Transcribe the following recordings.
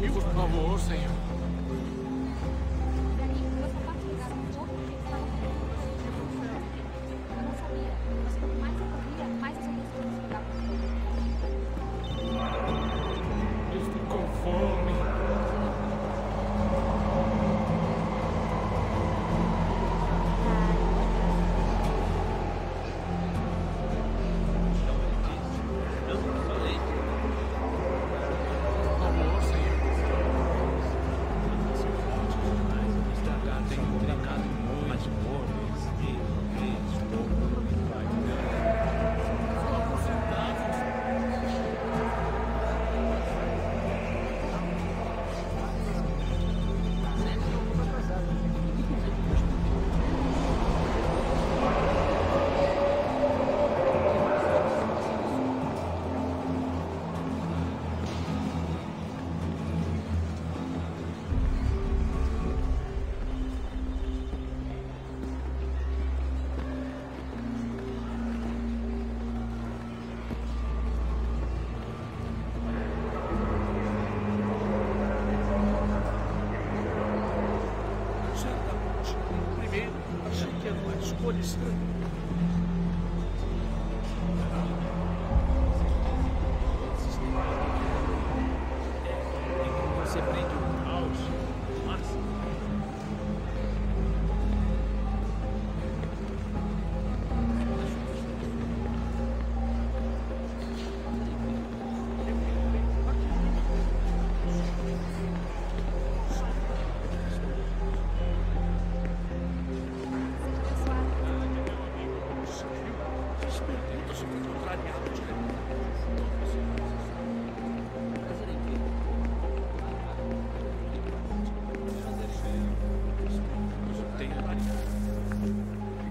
Por favor, Senhor. Estou com fome.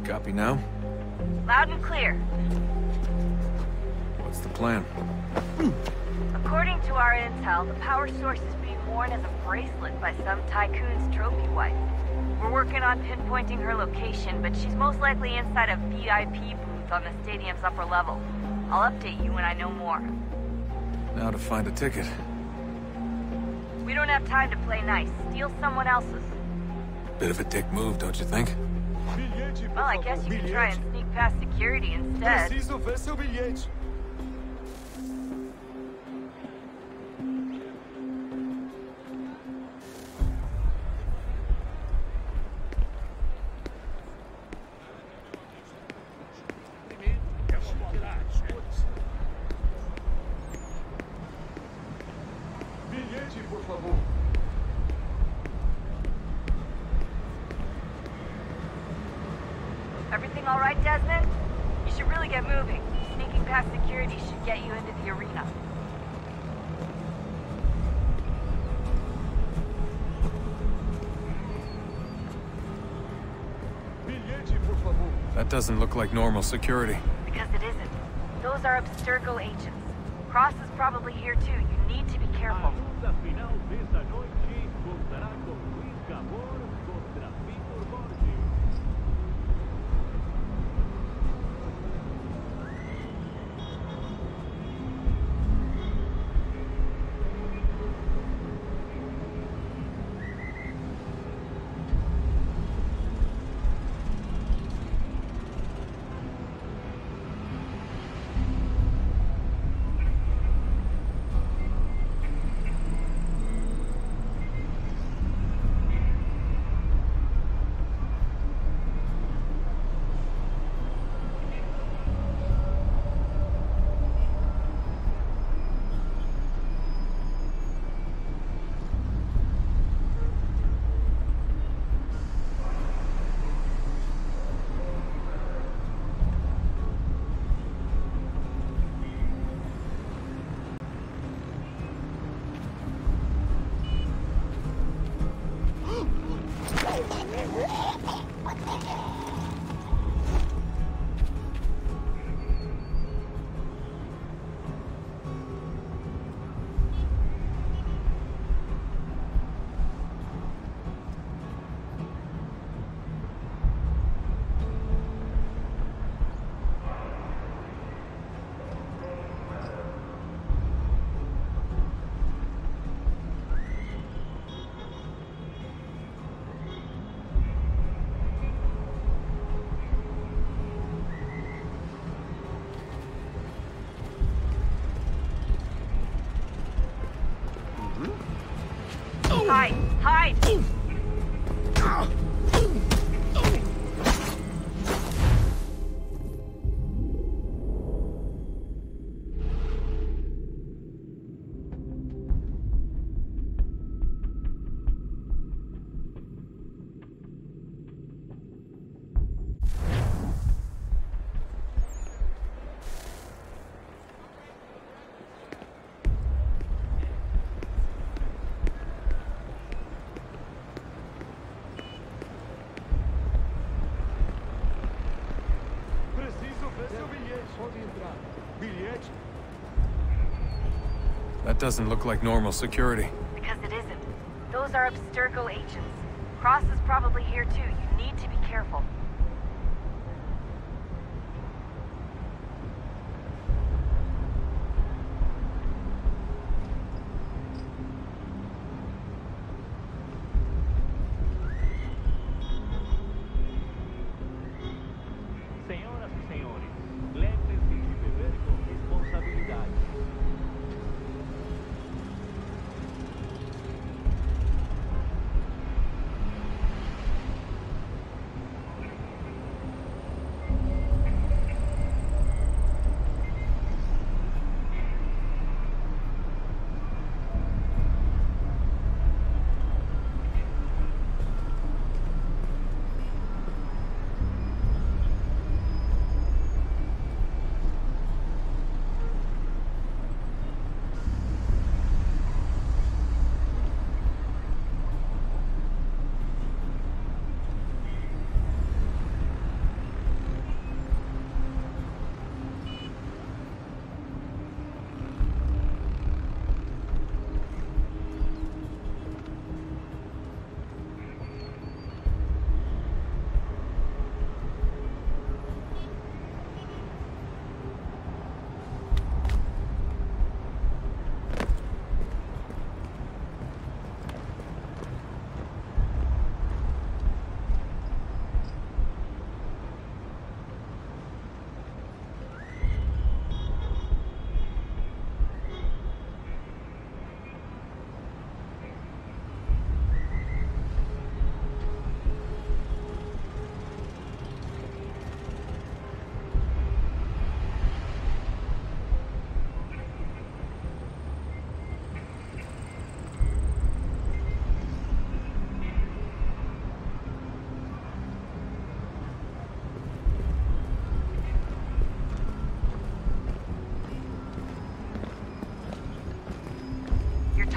Copy now? Loud and clear. What's the plan? According to our intel, the power source is being worn as a bracelet by some tycoon's trophy wife. We're working on pinpointing her location, but she's most likely inside a VIP booth on the stadium's upper level. I'll update you when I know more. Now to find a ticket. We don't have time to play nice. Steal someone else's. Bit of a dick move, don't you think? Well, I guess you could try and sneak past security instead. Preciso ver seu bilhete. Bilhete, por favor. Everything all right, Desmond? You should really get moving. Sneaking past security should get you into the arena. Bilhete, por favor. That doesn't look like normal security. Because it isn't. Those are Abstergo agents. Cross is probably here too. You need to be careful. Hide! Hide! That doesn't look like normal security. Because it isn't. Those are Abstergo agents. Cross is probably here too. You need to be careful. Senhoras e senhores, lembrem-se de beber com responsabilidade.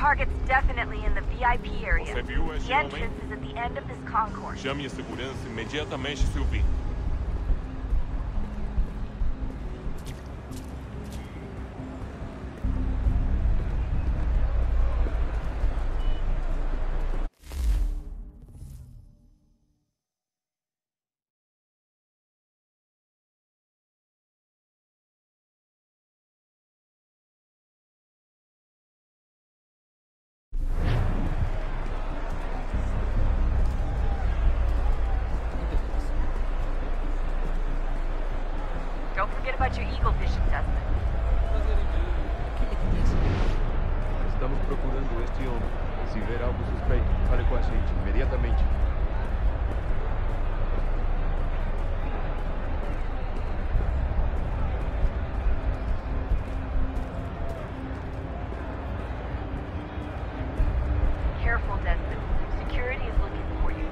Target's definitely in the VIP area. Você viu esse The homem? entrance is at the end of this concourse. Chame a segurança imediatamente se o vir. Don't forget about your eagle vision, Desmond. Estamos procurando este homem. Se ver algo suspeito, fale com a gente imediatamente. Careful, Desmond. Security is looking for you.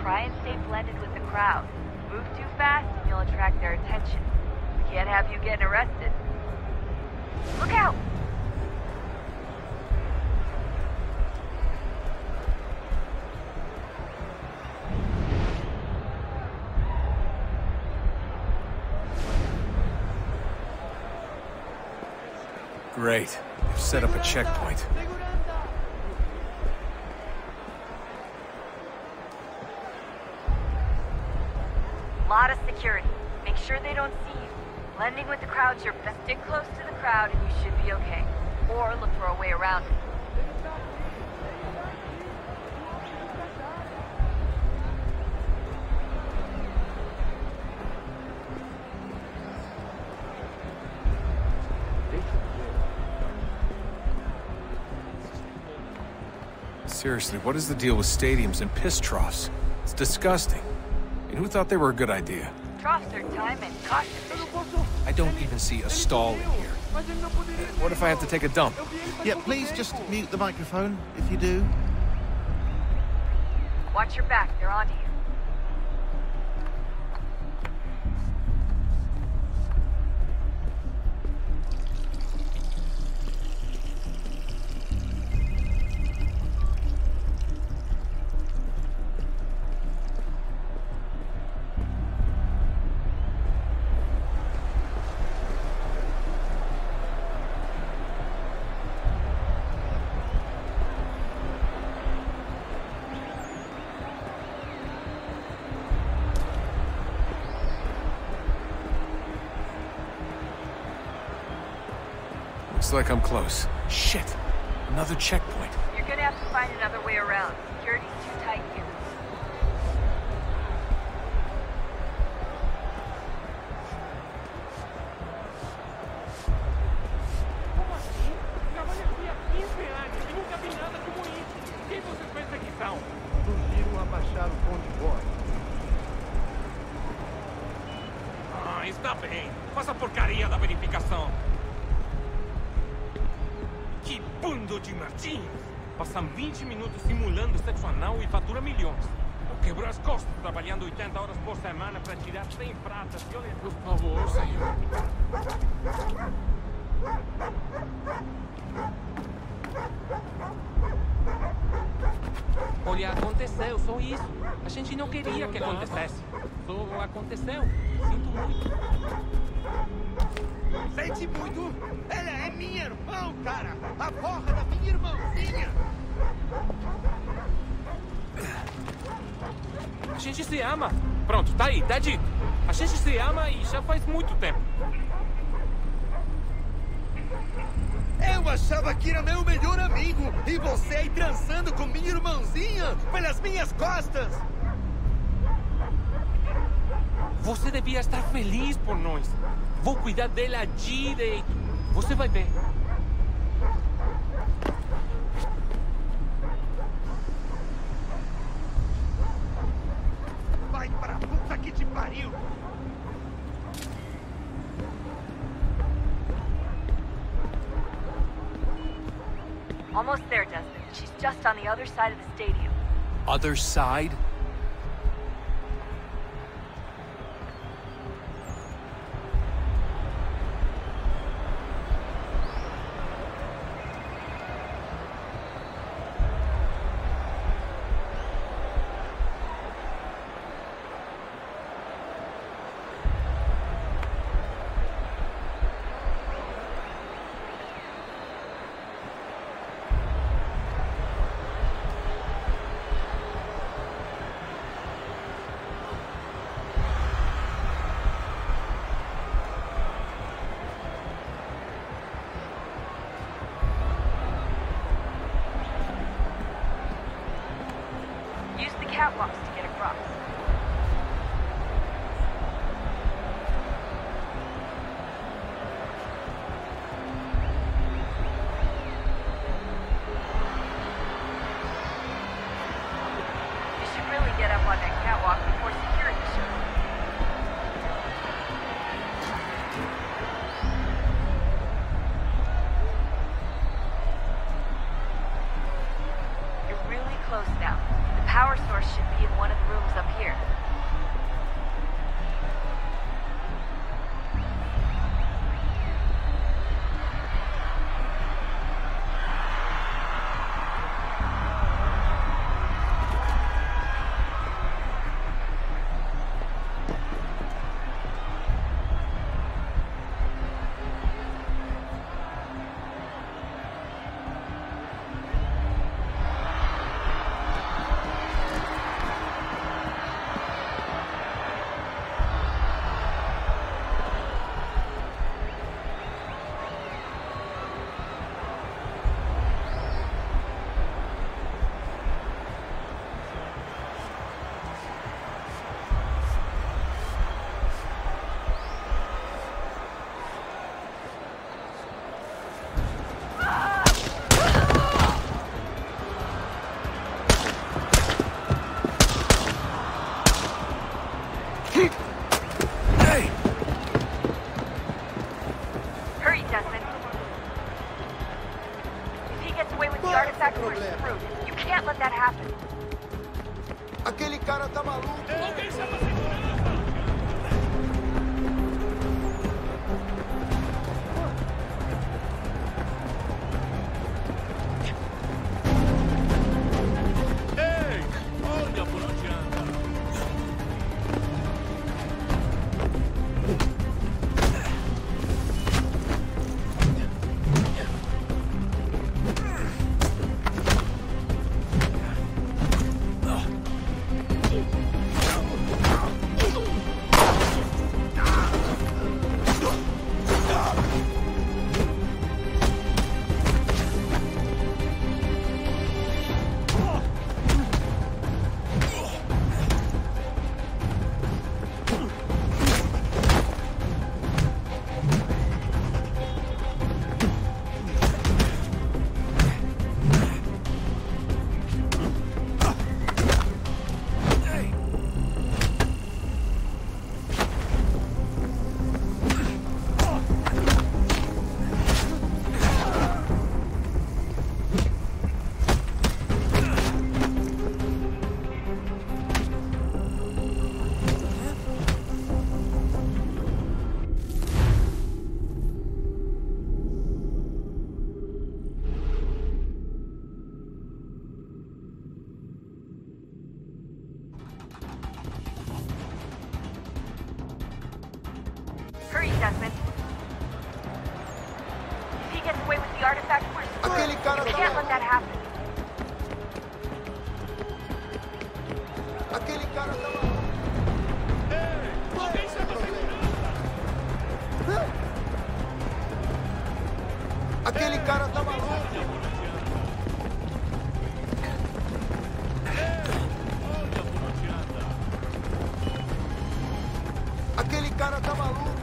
Try and stay blended with the crowd. Move too fast and you'll attract their attention. Can't have you getting arrested. Look out! Great. They've set up a checkpoint. Lot of security. Make sure they don't see you. Blending with the crowd's your best. Stick close to the crowd and you should be okay. Or look for a way around it. Seriously, what is the deal with stadiums and piss troughs? It's disgusting. And who thought they were a good idea? Troughs are time and cost efficient. I don't even see a stall in here. What if I have to take a dump? Yeah, please just mute the microphone if you do. Watch your back, they're onto you. Looks like I'm close. Shit! Another checkpoint. You're gonna have to find another way around. Security's too tight here. Como assim? Trabalho aqui há 15 anos e nunca vi nada como isso. Quem vocês pensam que são? Sugiro abaixar o tom de voz. Ah, está bem. Faça a porcaria da verificação. Que bando de martins! Passam 20 minutos simulando sexo anal e fatura milhões. Eu quebro as costas trabalhando 80 horas por semana para tirar 100 pratas. E olha, por favor, senhor. Olha, aconteceu, só isso. A gente não queria que acontecesse. Só aconteceu. Sinto muito. Sente muito? Ela é minha irmã, cara! A porra da minha irmãzinha! A gente se ama. Pronto, tá aí, tá dito. A gente se ama e já faz muito tempo. Eu achava que era meu melhor amigo e você aí transando com minha irmãzinha pelas minhas costas! Você devia estar feliz por nós. Vou cuidar dela direito. Você vai ver. Vai pra puta que te pariu! Almost there, Desmond. She's just on the other side of the stadium. Other side? gets away with the artifact, we're screwed. You can't let that happen. Aquele cara tá lá. Aquele cara tá maluco. Aquele cara tá maluco.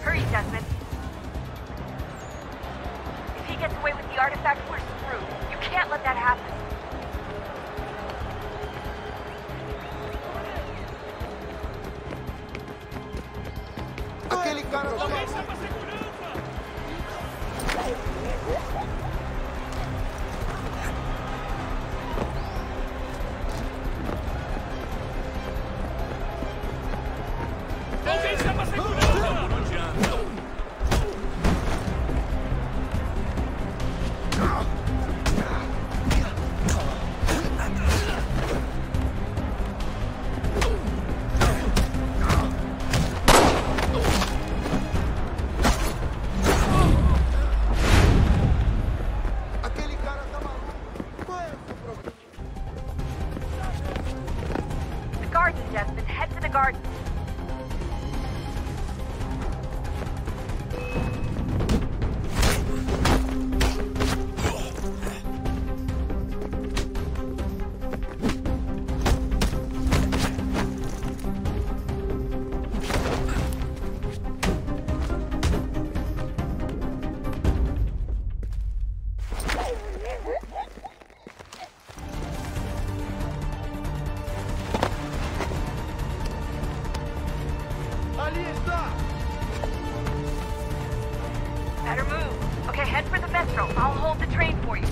Hurry, Desmond. If he gets away with the artifact, we're screwed. You can't let that happen. Aquele cara tá maluco. Desmond, head to the garden. Better move. Okay, head for the metro. I'll hold the train for you.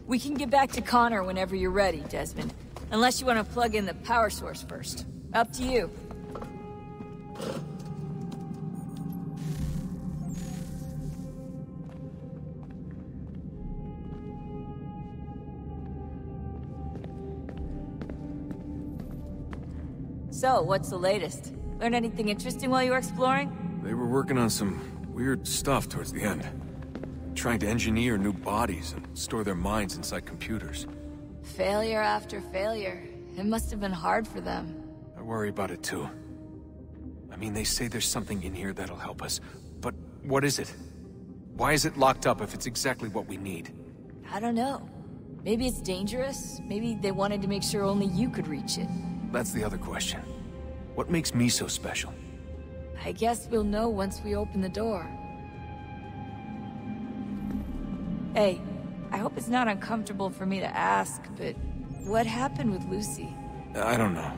We can get back to Connor whenever you're ready, Desmond. Unless you want to plug in the power source first. Up to you. So, what's the latest? Learn anything interesting while you were exploring? They were working on some weird stuff towards the end. Trying to engineer new bodies and store their minds inside computers. Failure after failure. It must have been hard for them. I worry about it too. I mean, they say there's something in here that'll help us. But what is it? Why is it locked up if it's exactly what we need? I don't know. Maybe it's dangerous. Maybe they wanted to make sure only you could reach it. That's the other question. What makes me so special? I guess we'll know once we open the door. Hey, I hope it's not uncomfortable for me to ask, but what happened with Lucy? I don't know.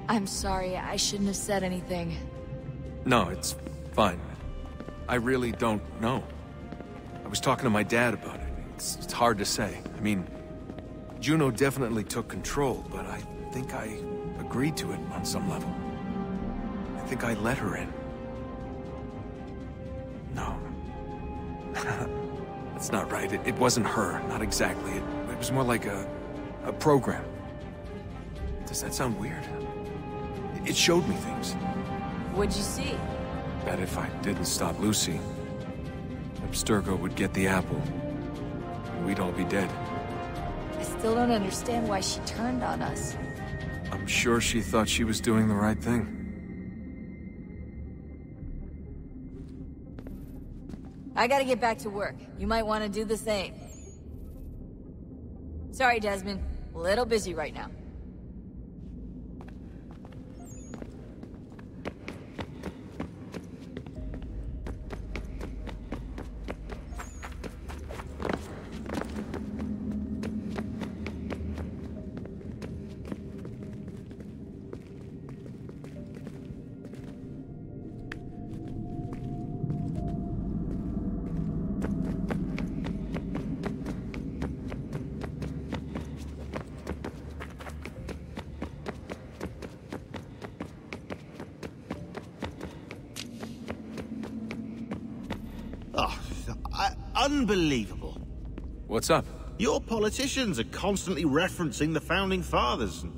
I'm sorry, I shouldn't have said anything. No, it's fine. I really don't know. I was talking to my dad about it. It's hard to say. I mean, Juno definitely took control, but I think I agreed to it on some level. I think I let her in. No. That's not right. It wasn't her. Not exactly. It was more like a program. Does that sound weird? It showed me things. What'd you see? That if I didn't stop Lucy, Abstergo would get the apple. And we'd all be dead. I still don't understand why she turned on us. I'm sure she thought she was doing the right thing. I gotta get back to work. You might want to do the same. Sorry, Desmond. A little busy right now. Unbelievable. What's up? Your politicians are constantly referencing the Founding Fathers and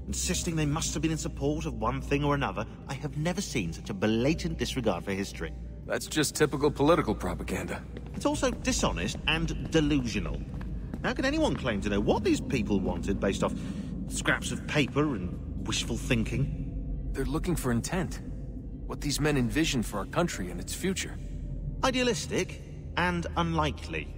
insisting they must have been in support of one thing or another. I have never seen such a blatant disregard for history. That's just typical political propaganda. It's also dishonest and delusional. How can anyone claim to know what these people wanted based off scraps of paper and wishful thinking? They're looking for intent. What these men envision for our country and its future. Idealistic and unlikely.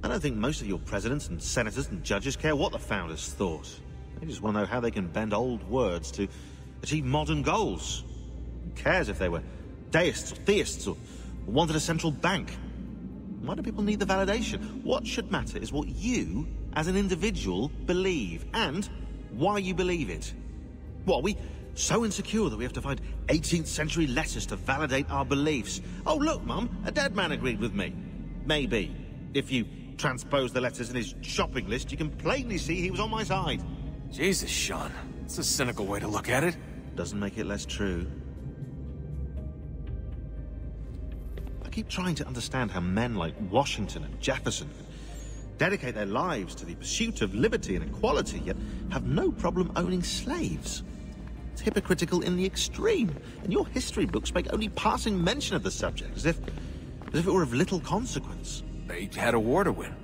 I don't think most of your presidents and senators and judges care what the founders thought. They just want to know how they can bend old words to achieve modern goals. Who cares if they were deists or theists or wanted a central bank? Why do people need the validation? What should matter is what you, as an individual, believe, and why you believe it. What, are we so insecure that we have to find 18th century letters to validate our beliefs? Oh look, Mum, a dead man agreed with me. Maybe. If you transpose the letters in his shopping list, you can plainly see he was on my side. Jesus, Sean. It's a cynical way to look at it. Doesn't make it less true. I keep trying to understand how men like Washington and Jefferson dedicate their lives to the pursuit of liberty and equality, yet have no problem owning slaves. It's hypocritical in the extreme, and your history books make only passing mention of the subject, as if it were of little consequence. They had a war to win.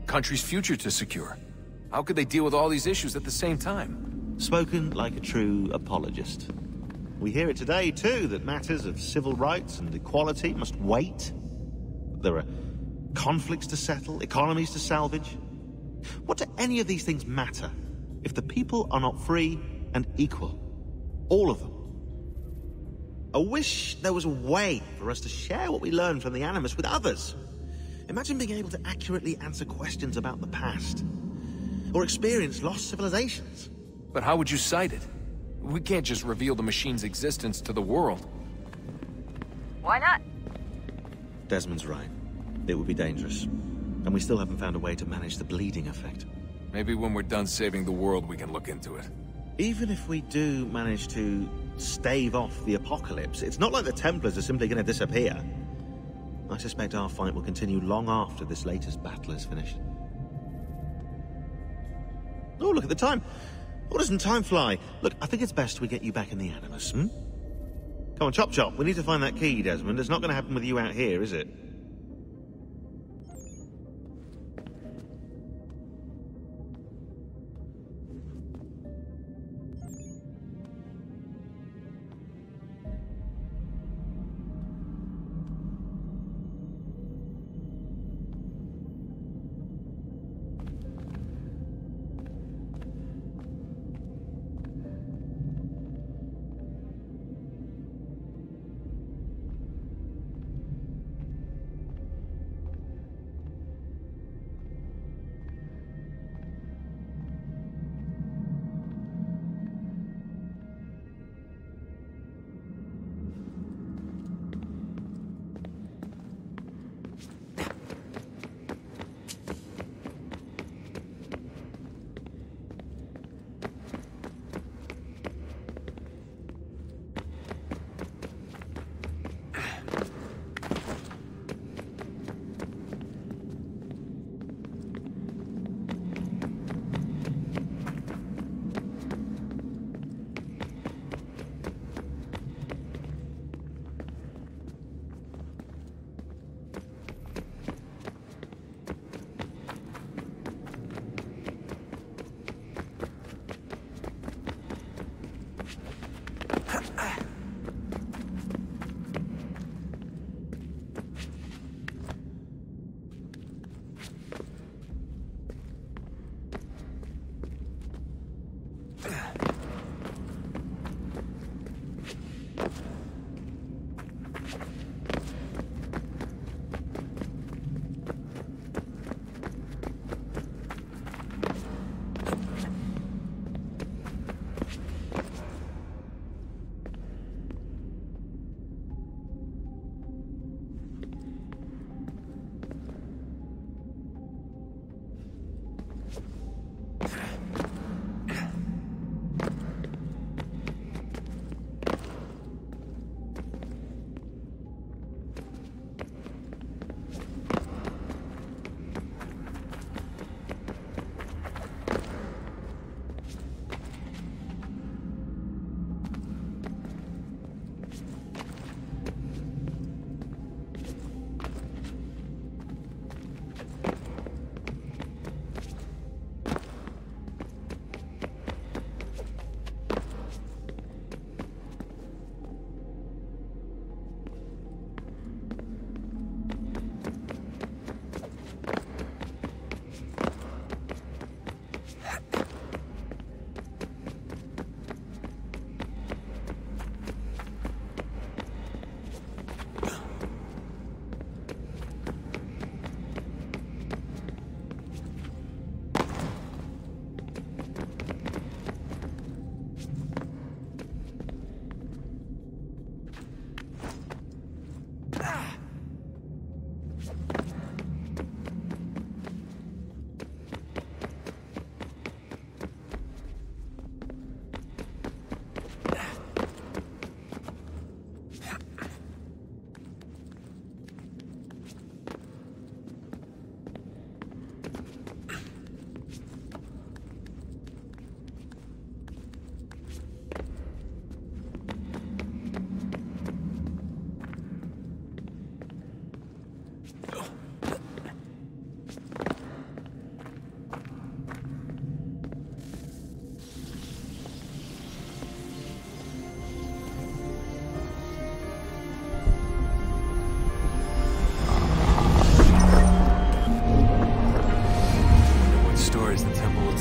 Country's future to secure. How could they deal with all these issues at the same time? Spoken like a true apologist. We hear it today, too, that matters of civil rights and equality must wait. There are conflicts to settle, economies to salvage. What do any of these things matter if the people are not free and equal? All of them. I wish there was a way for us to share what we learn from the Animus with others. Imagine being able to accurately answer questions about the past, or experience lost civilizations. But how would you cite it? We can't just reveal the machine's existence to the world. Why not? Desmond's right. It would be dangerous. And we still haven't found a way to manage the bleeding effect. Maybe when we're done saving the world, we can look into it. Even if we do manage to stave off the apocalypse, it's not like the Templars are simply going to disappear. I suspect our fight will continue long after this latest battle is finished. Oh, look at the time. Oh, doesn't time fly? Look, I think it's best we get you back in the Animus, Come on, chop chop. We need to find that key, Desmond. It's not going to happen with you out here, is it?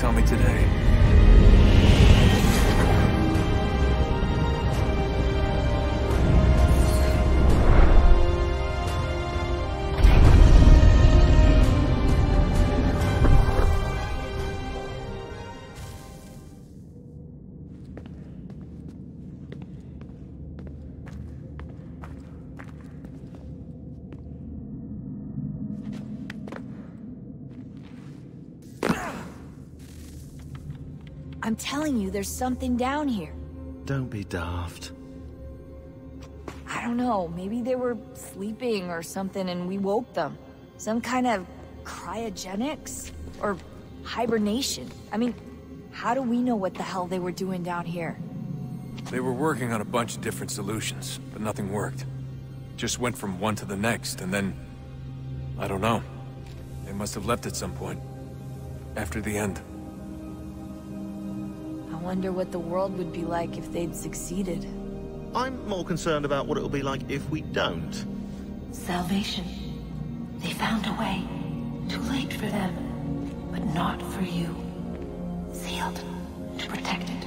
tell me today. I'm telling you, there's something down here. Don't be daft. I don't know, maybe they were sleeping or something and we woke them. Some kind of cryogenics? Or hibernation. I mean, how do we know what the hell they were doing down here? They were working on a bunch of different solutions, but nothing worked. Just went from one to the next, and then... I don't know. They must have left at some point. After the end. I wonder what the world would be like if they'd succeeded. I'm more concerned about what it'll be like if we don't. Salvation. They found a way. Too late for them, but not for you. Sealed to protect it.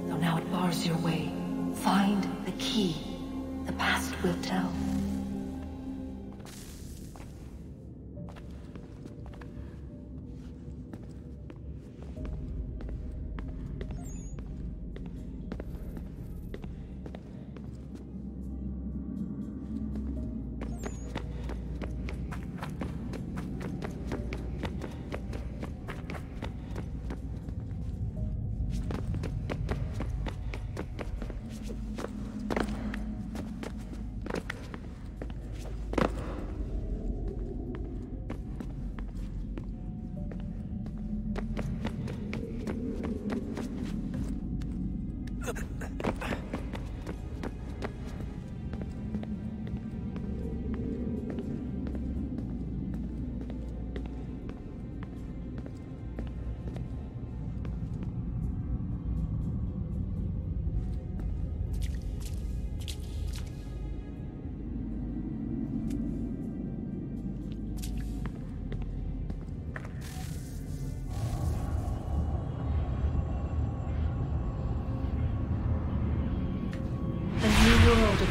Though now it bars your way. Find the key. The past will tell.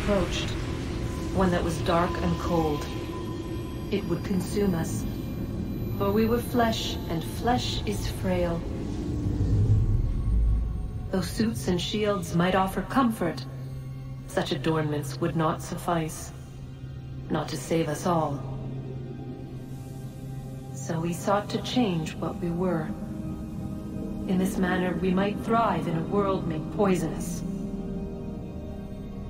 Approached, one that was dark and cold. It would consume us, for we were flesh, and flesh is frail. Though suits and shields might offer comfort, such adornments would not suffice, not to save us all. So we sought to change what we were, In this manner, we might thrive in a world made poisonous.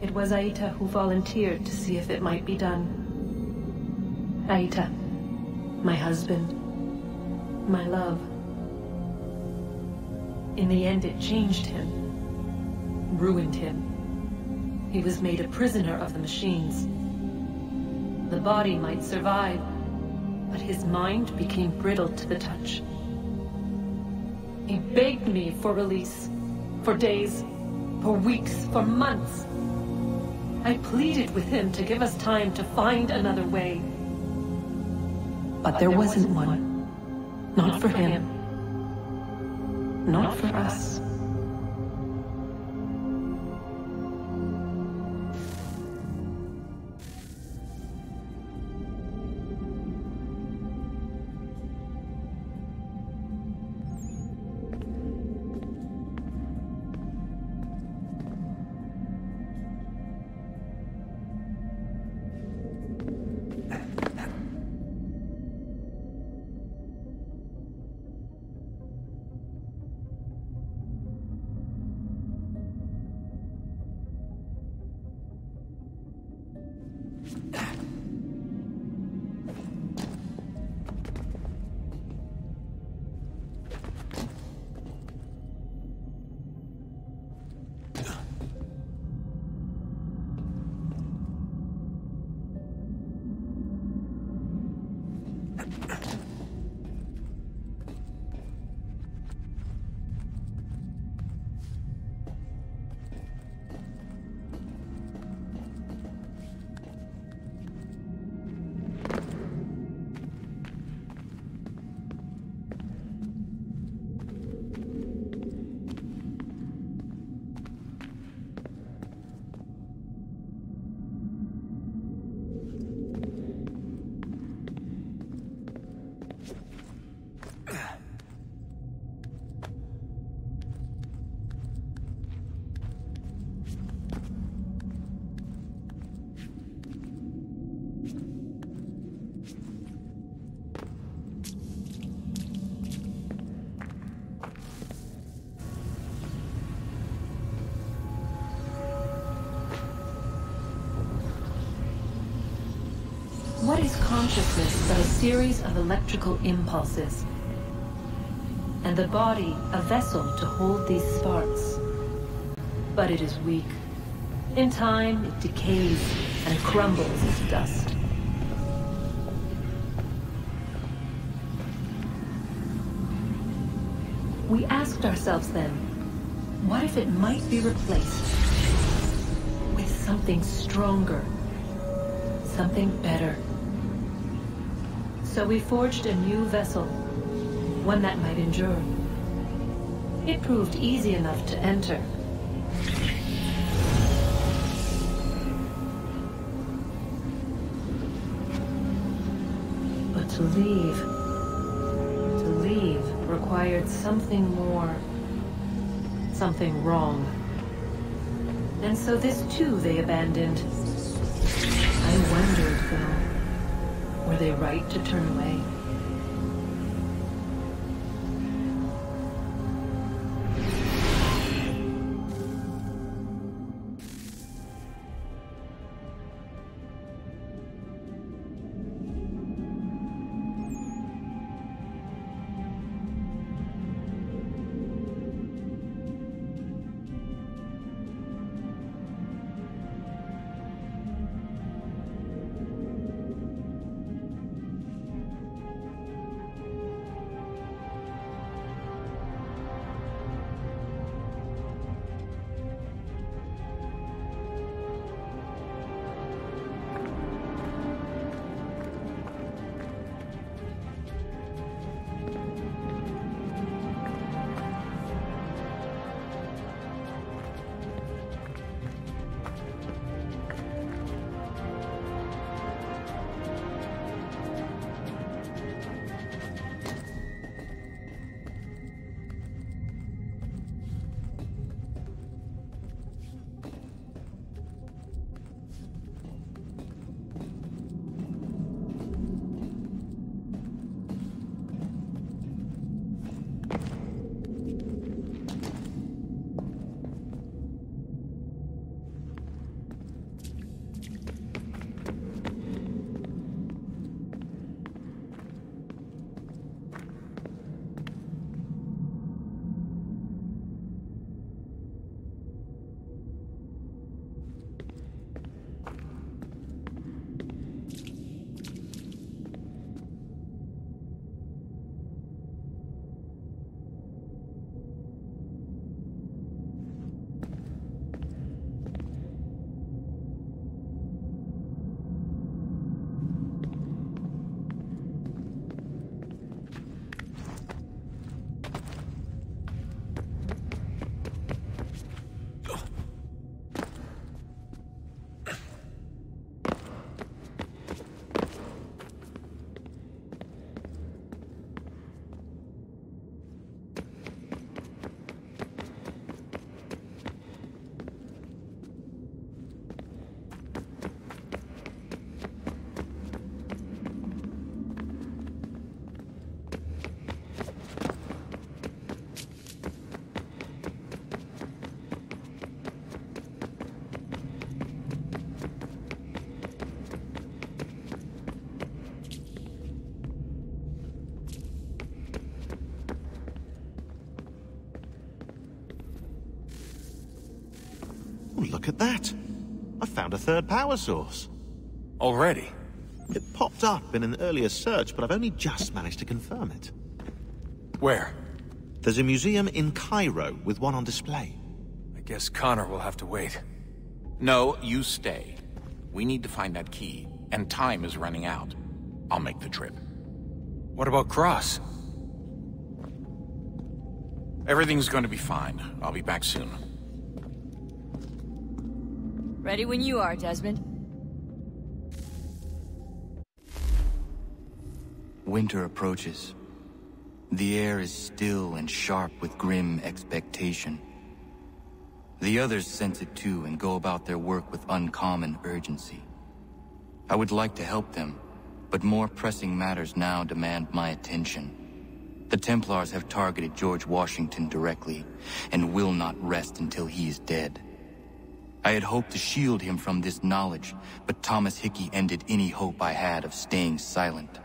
It was Aita who volunteered to see if it might be done. Aita, my husband, my love. In the end, it changed him, ruined him. He was made a prisoner of the machines. The body might survive, but his mind became brittle to the touch. He begged me for release, for days, for weeks, for months. I pleaded with him to give us time to find another way. But there wasn't one. Not for him. Not for us. What is consciousness but a series of electrical impulses? And the body a vessel to hold these sparks. But it is weak. In time, it decays and crumbles into dust. We asked ourselves then, what if it might be replaced with something stronger, something better? So we forged a new vessel, one that might endure. It proved easy enough to enter. But to leave required something more, something wrong. And so this too they abandoned. I wondered, though, were they right to turn away? look at that. I found a third power source. Already? It popped up in an earlier search, but I've only just managed to confirm it. Where? There's a museum in Cairo with one on display. I guess Connor will have to wait. No, you stay. We need to find that key, and time is running out. I'll make the trip. What about Cross? Everything's going to be fine. I'll be back soon. Ready when you are, Desmond. Winter approaches. The air is still and sharp with grim expectation. The others sense it too and go about their work with uncommon urgency. I would like to help them, but more pressing matters now demand my attention. The Templars have targeted George Washington directly, and will not rest until he is dead. I had hoped to shield him from this knowledge, but Thomas Hickey ended any hope I had of staying silent.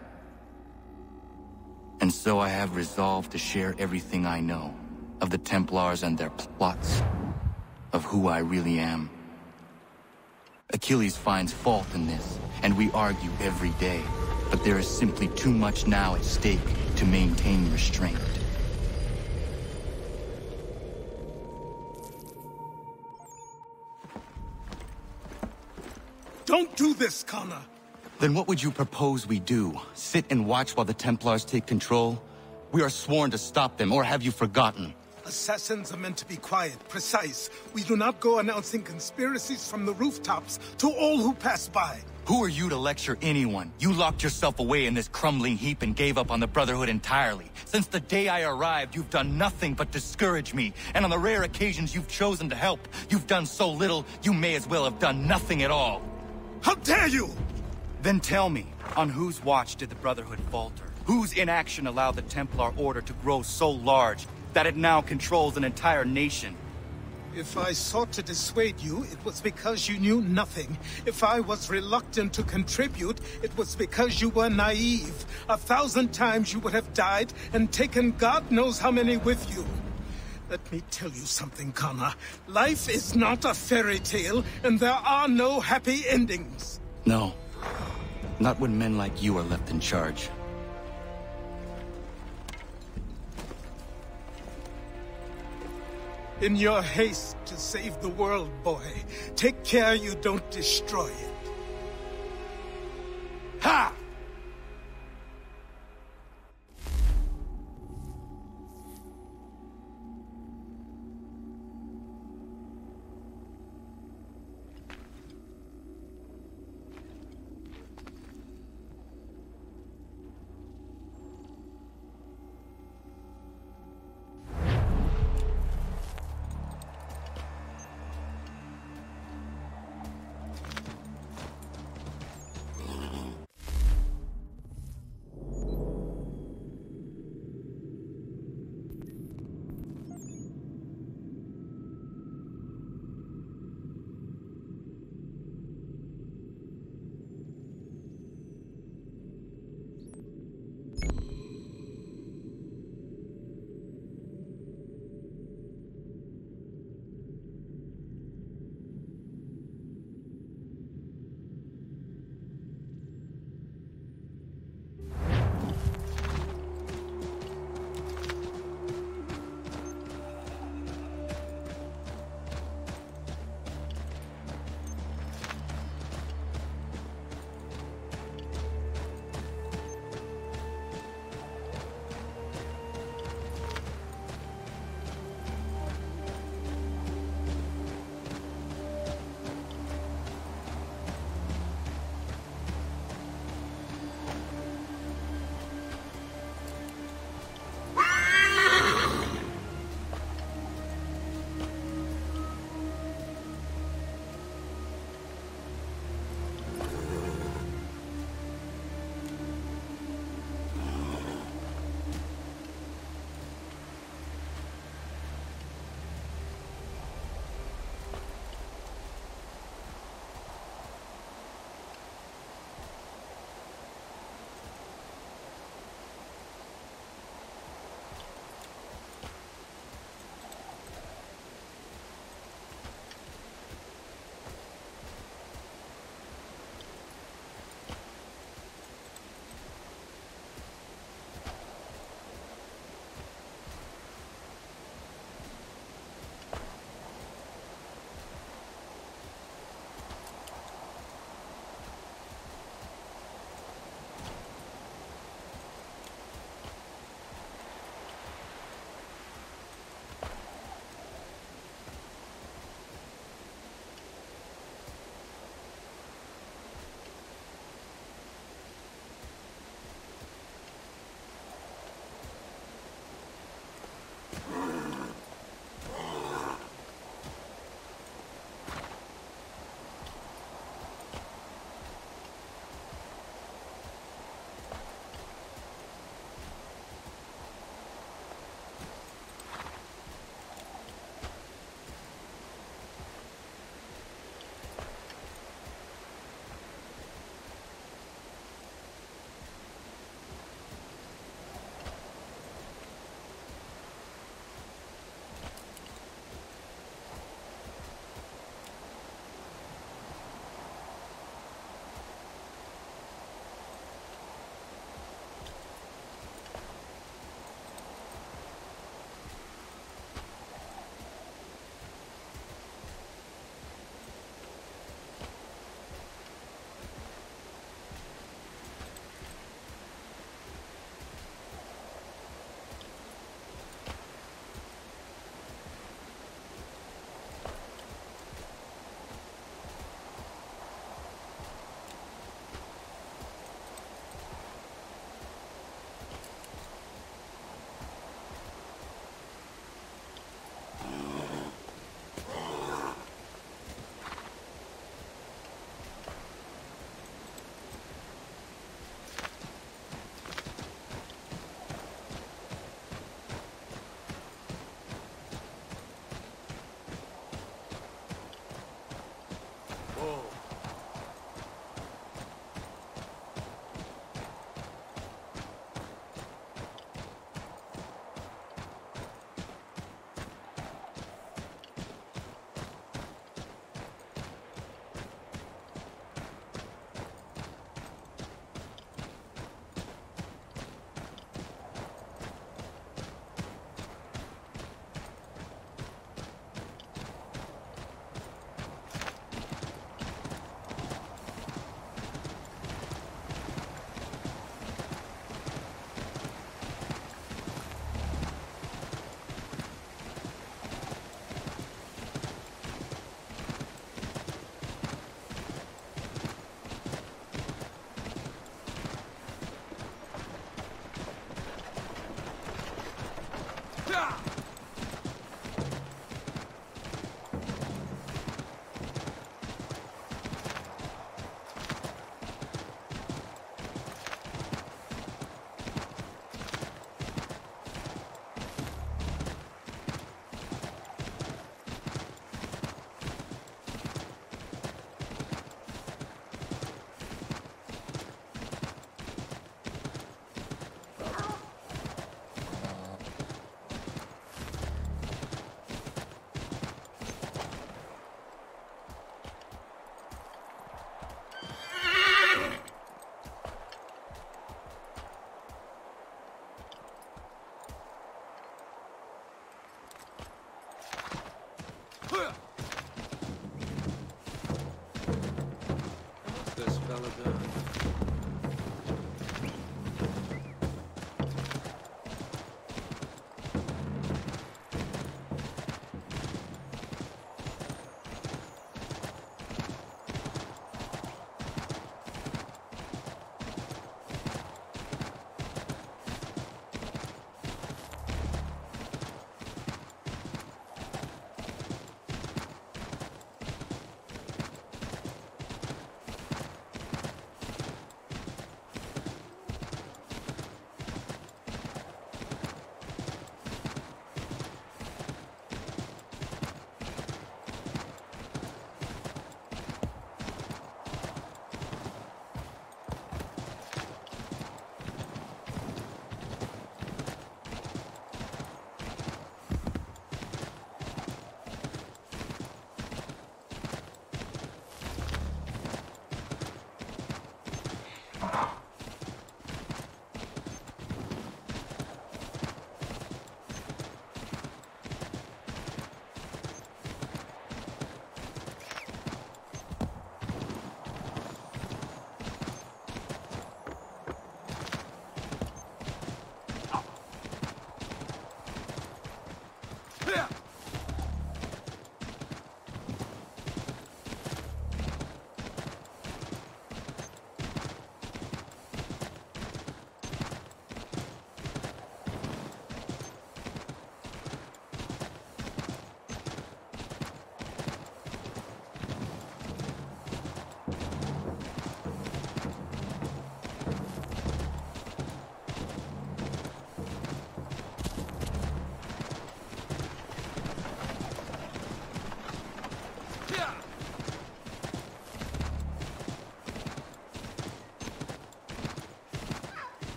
And so I have resolved to share everything I know, of the Templars and their plots, of who I really am. Achilles finds fault in this, and we argue every day, but there is simply too much now at stake to maintain restraint. Don't do this, Connor! Then what would you propose we do? Sit and watch while the Templars take control? We are sworn to stop them, or have you forgotten? Assassins are meant to be quiet, precise. We do not go announcing conspiracies from the rooftops to all who pass by. Who are you to lecture anyone? You locked yourself away in this crumbling heap and gave up on the Brotherhood entirely. Since the day I arrived, you've done nothing but discourage me. And on the rare occasions you've chosen to help, you've done so little, you may as well have done nothing at all. How dare you! Then tell me, on whose watch did the Brotherhood falter? Whose inaction allowed the Templar Order to grow so large that it now controls an entire nation? If I sought to dissuade you, it was because you knew nothing. If I was reluctant to contribute, it was because you were naive. 1,000 times you would have died and taken God knows how many with you. Let me tell you something, Connor. Life is not a fairy tale, and there are no happy endings. No. Not when men like you are left in charge. In your haste to save the world, boy, take care you don't destroy it. Ha!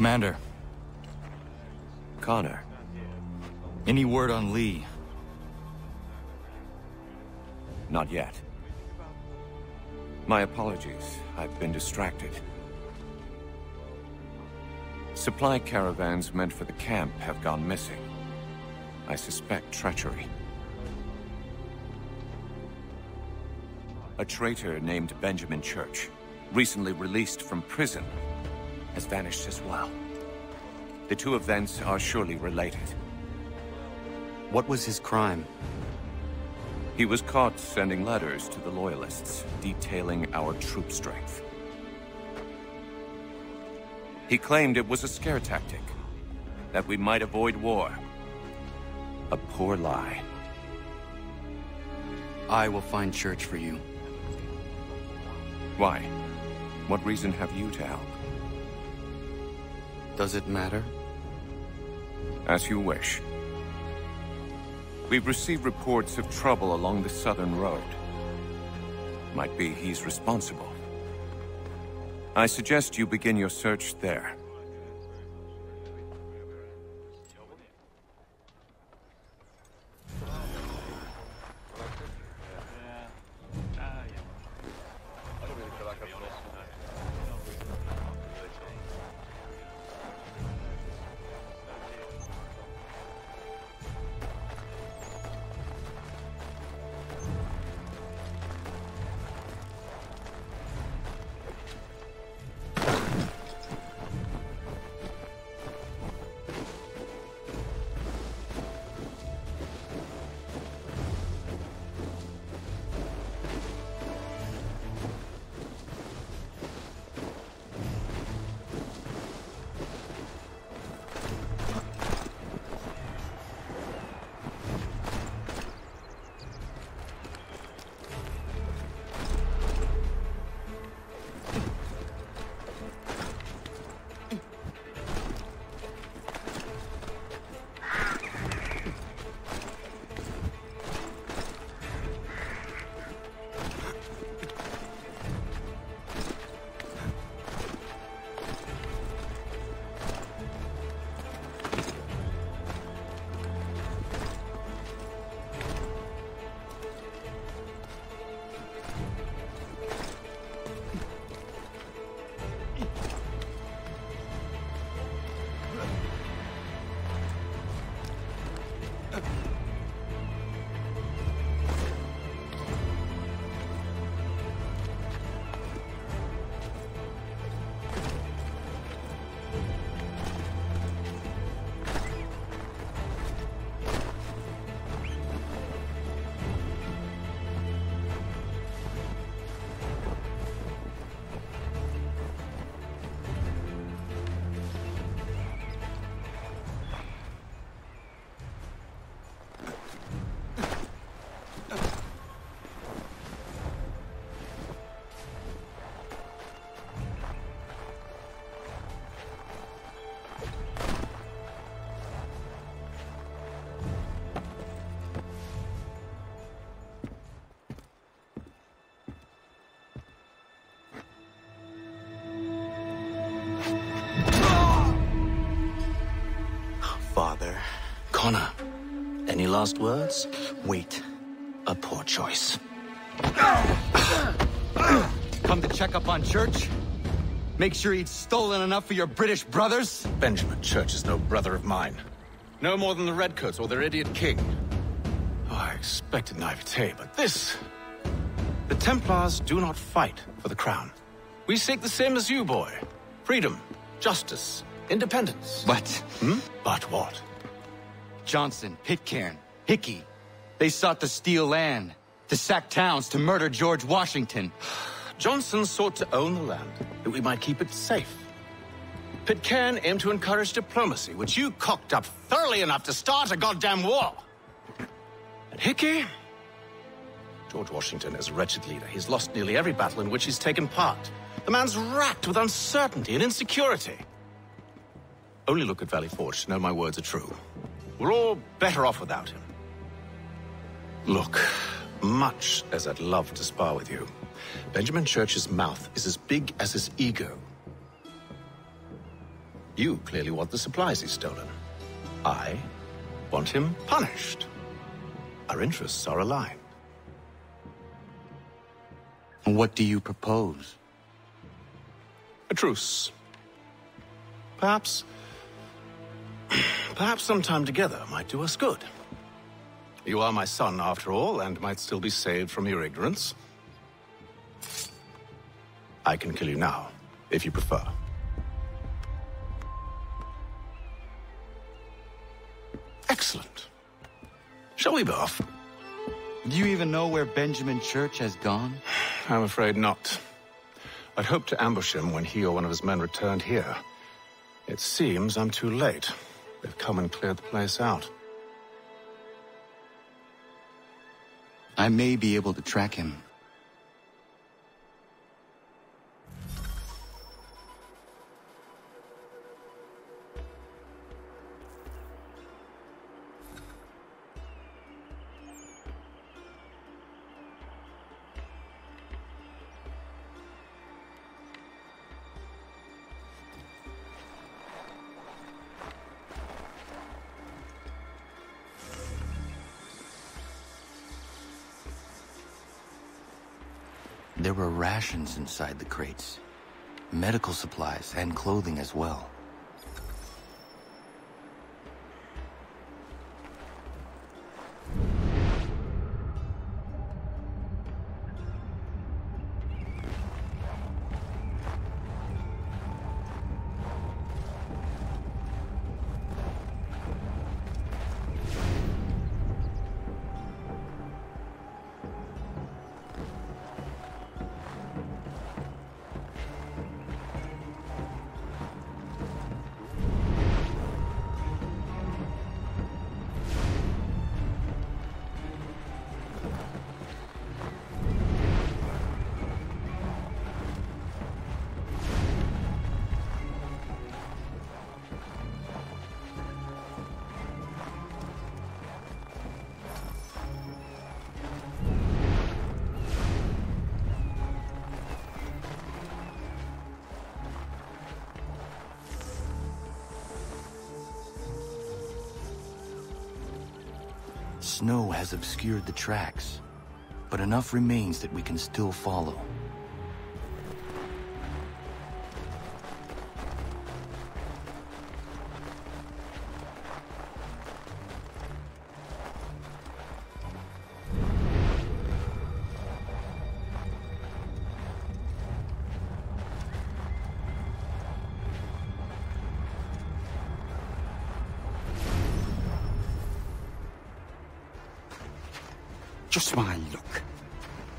Commander. Connor. Any word on Lee? Not yet. My apologies. I've been distracted. Supply caravans meant for the camp have gone missing. I suspect treachery. A traitor named Benjamin Church, recently released from prison, has vanished as well. The two events are surely related. What was his crime? He was caught sending letters to the Loyalists, detailing our troop strength. He claimed it was a scare tactic, that we might avoid war. A poor lie. I will find Church for you. Why? What reason have you to help? Does it matter? As you wish. We've received reports of trouble along the southern road. Might be he's responsible. I suggest you begin your search there. Father. Connor, any last words? Wait. A poor choice. Come to check up on Church? Make sure he'd stolen enough for your British brothers? Benjamin Church is no brother of mine. No more than the Redcoats or their idiot king. Oh, I expected naivete, but this... The Templars do not fight for the crown. We seek the same as you, boy. Freedom, justice, independence. But... But what? Johnson, Pitcairn, Hickey. They sought to steal land, to sack towns, to murder George Washington. Johnson sought to own the land, that we might keep it safe. Pitcairn aimed to encourage diplomacy, which you cocked up thoroughly enough to start a goddamn war. And Hickey? George Washington is a wretched leader. He's lost nearly every battle in which he's taken part. The man's racked with uncertainty and insecurity. Only look at Valley Forge to know my words are true. We're all better off without him. Look, much as I'd love to spar with you, Benjamin Church's mouth is as big as his ego. You clearly want the supplies he's stolen. I want him punished. Our interests are aligned. What do you propose? A truce. Perhaps some time together might do us good. You are my son, after all, and might still be saved from your ignorance. I can kill you now, if you prefer. Excellent. Shall we be off? Do you even know where Benjamin Church has gone? I'm afraid not. I'd hoped to ambush him when he or one of his men returned here. It seems I'm too late. They've come and cleared the place out. I may be able to track him. There were rations inside the crates, medical supplies and clothing as well. Snow has obscured the tracks, but enough remains that we can still follow. Just my luck.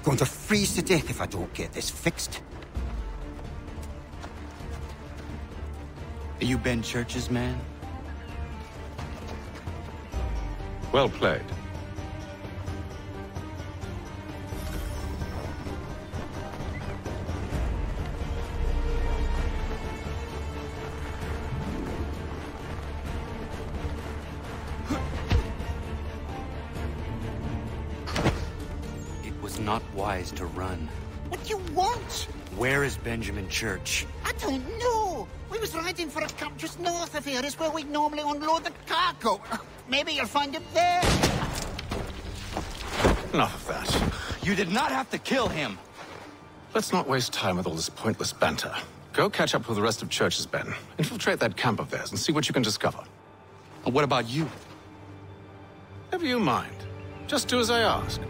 Going to freeze to death if I don't get this fixed. Are you Ben Church's man? Well played. Not wise to run. What do you want? Where is Benjamin Church? I don't know. We was riding for a camp just north of here. Is where we normally unload the cargo. Maybe you'll find him there. Enough of that. You did not have to kill him. Let's not waste time with all this pointless banter. Go catch up with the rest of Church's men. Infiltrate that camp of theirs and see what you can discover. And what about you? Never you mind. Just do as I ask.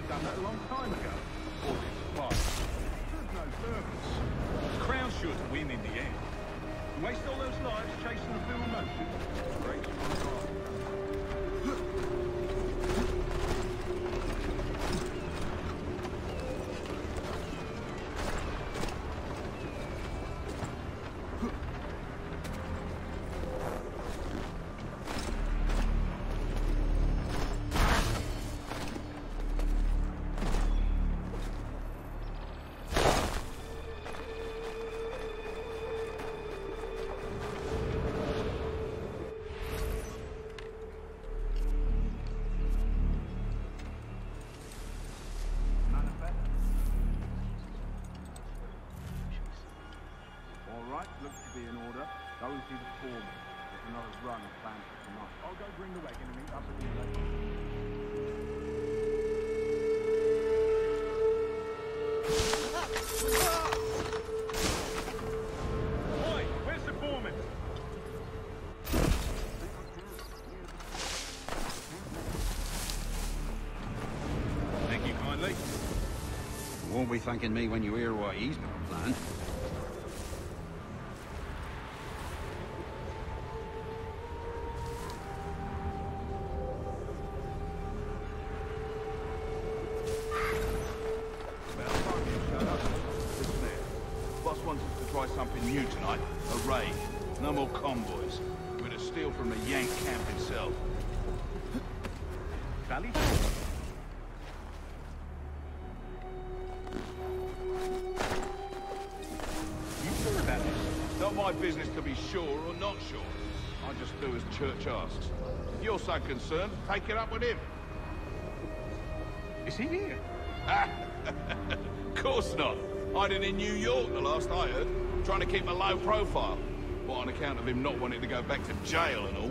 done that a long time ago. Or this fight. Serves no purpose. The Crown's sure to win in the end. Waste all those lives chasing a few emotions. Great. Looks to be in order. Go and see the foreman. There's another run planned for tonight. I'll go bring the wagon and meet up with you later. Oi, where's the foreman? Thank you kindly. You won't be thanking me when you hear what he's got planned. Something new tonight. A raid. No more convoys. We're to steal from the Yank camp itself. Sally? You sure about this? Not my business to be sure or not sure. I just do as Church asks. If you're so concerned, take it up with him. Is he here? Of course not. Hiding in New York, the last I heard. Trying to keep a low profile. What, on account of him not wanting to go back to jail and all?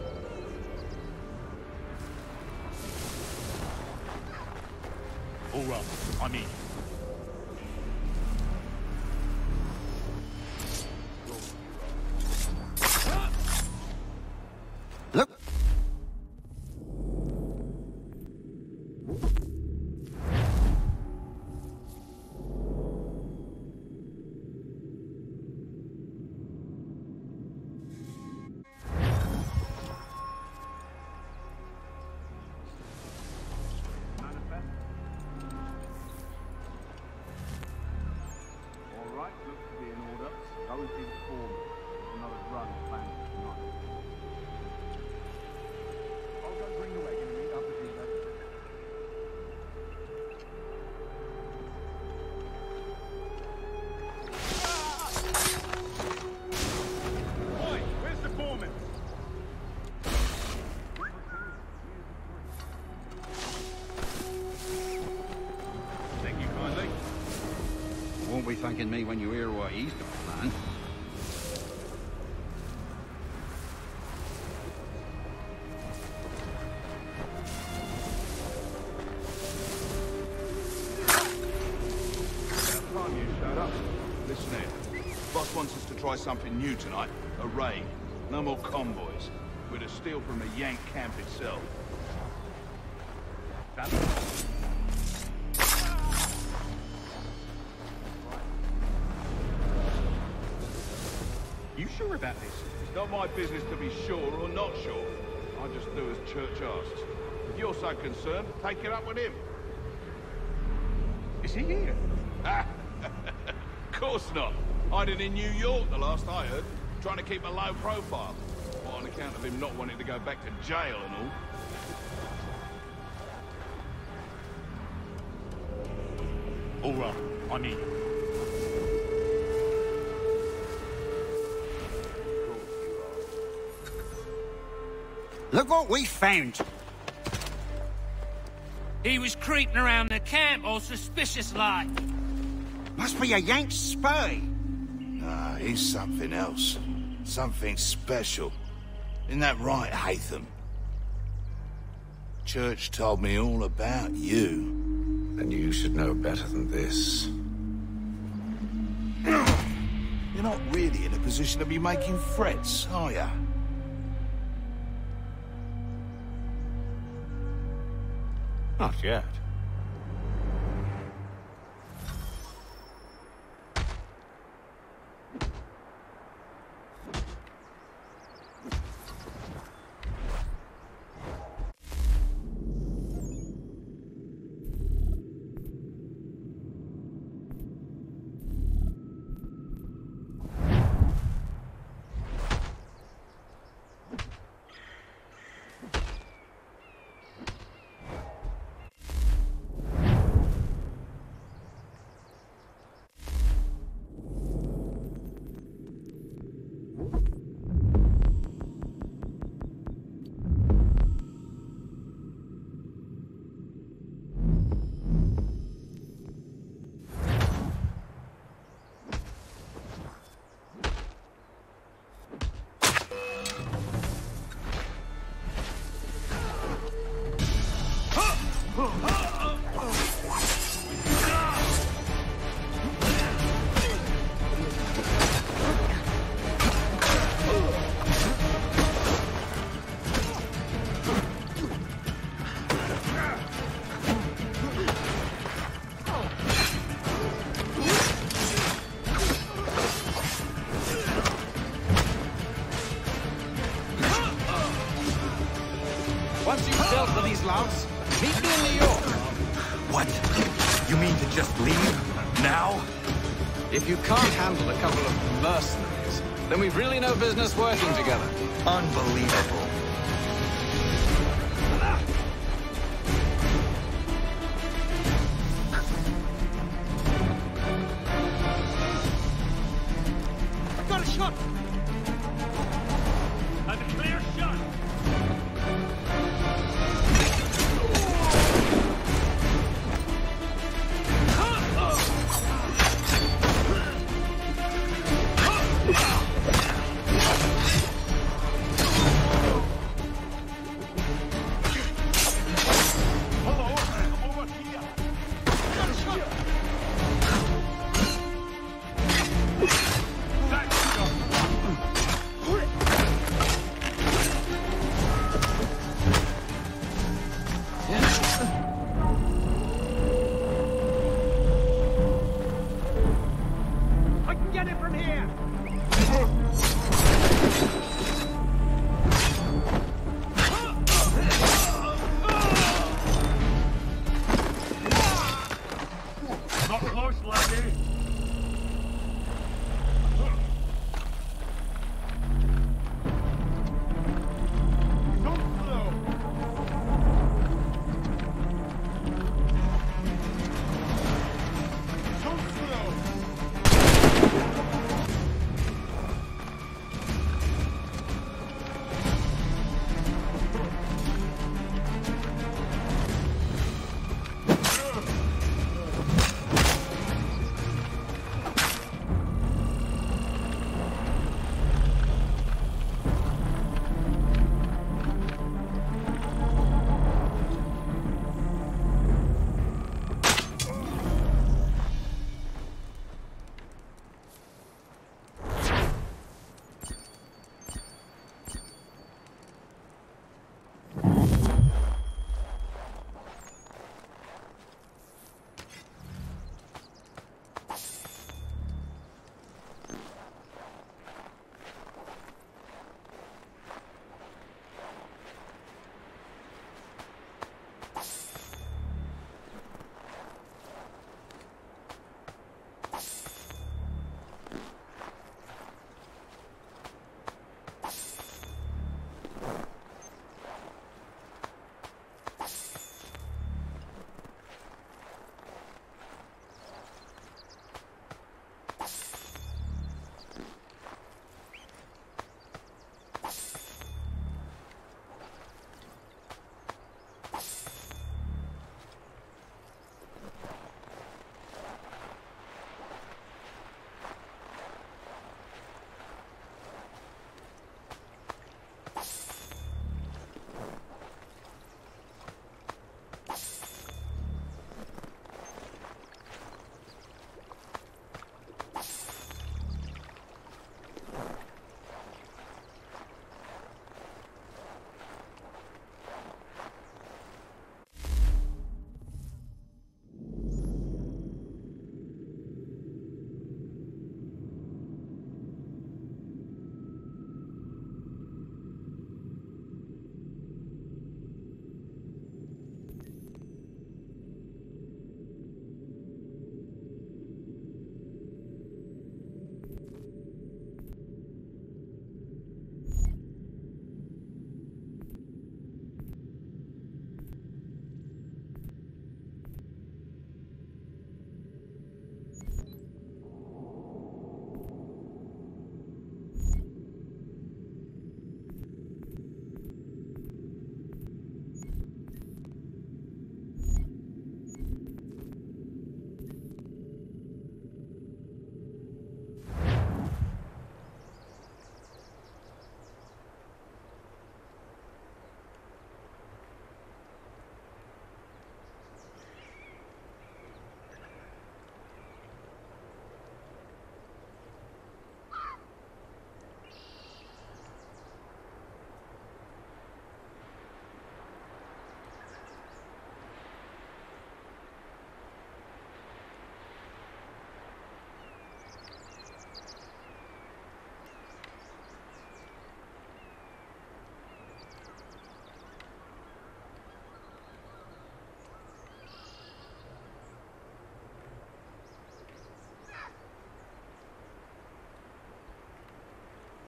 All right, I'm in. Look. Won't be thanking me when you hear what he's got planned. About time you showed up. Listen here. Boss wants us to try something new tonight. A raid. No more convoys. We're to steal from the Yank camp itself. You sure about this? It's not my business to be sure or not sure. I just do as Church asks. If you're so concerned, take it up with him. Is he here? Of course not. Hiding in New York, the last I heard. Trying to keep a low profile. What, on account of him not wanting to go back to jail and all. All right, I'm in. Look what we found! He was creeping around the camp all suspicious-like. Must be a Yank spy. Nah, he's something else. Something special. Isn't that right, Hatham? Church told me all about you. Then you should know better than this. You're not really in a position to be making threats, are you? Not yet. dealt with these louts. Meet me in New York. What? You mean to just leave? Now? If you can't handle a couple of mercenaries, then we've really no business working together. Unbelievable.